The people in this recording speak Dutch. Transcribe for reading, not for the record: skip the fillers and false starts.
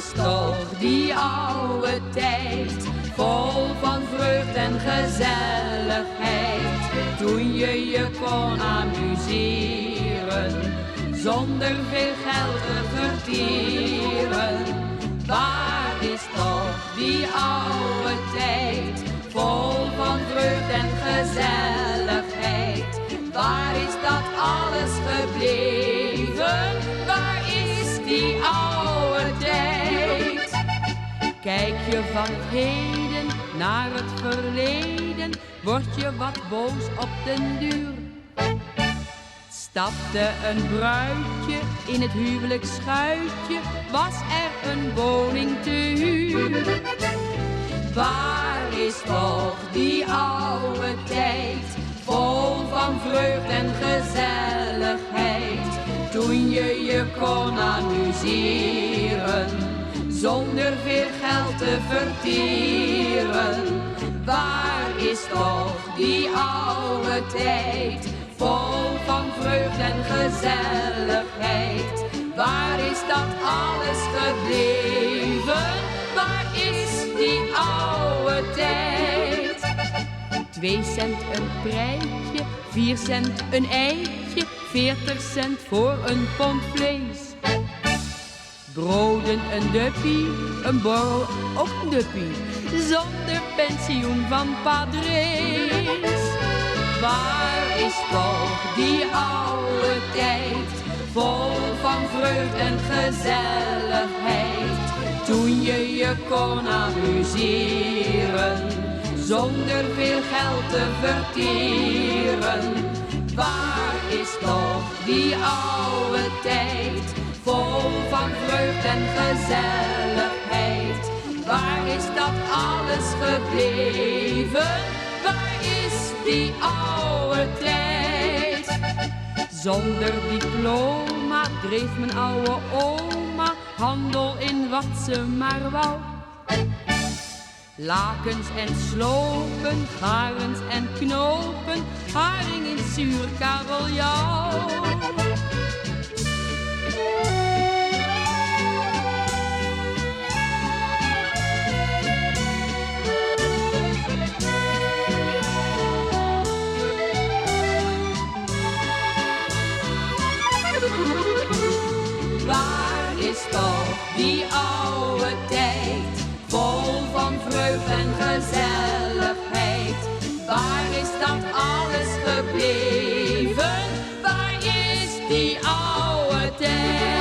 is toch die oude tijd, vol van vreugd en gezelligheid. Toen je kon amuseren, zonder veel geld te vertieren. Waar is toch die oude tijd, vol van vreugd en gezelligheid. Waar is dat alles gebleven? Waar is die oude tijd? Kijk je van het heden naar het verleden, word je wat boos op den duur. Stapte een bruidje in het huwelijksschuitje, was er een woning te huur. Waar is toch die oude tijd, vol van vreugd en gezelligheid. Toen je kon amuseren, zonder veel geld te vertieren. Waar is toch die oude tijd, vol van vreugd en gezelligheid. Waar is dat alles gebleven? Waar is die oude tijd? 2 cent een prijtje, 4 cent een eitje, 40 cent voor een pond vlees. Broden een duppie, een borrel ook een duppie, zonder pensioen van padrees. Waar is toch die oude tijd, vol van vreugd en gezelligheid. Toen je kon amuseren, zonder veel geld te vertieren. Waar is toch die oude tijd, vol van vreugd en gezelligheid. Waar is dat alles gebleven? Waar is die oude tijd? Zonder diploma dreef mijn oude oma handel in wat ze maar wou. Lakens en slopen, garens en knopen, haring in zuur kabeljauw. Waar is toch die oude tijd, vol van vreugd en gezelligheid. Waar is dat alles gebleven? Waar is die oude tijd?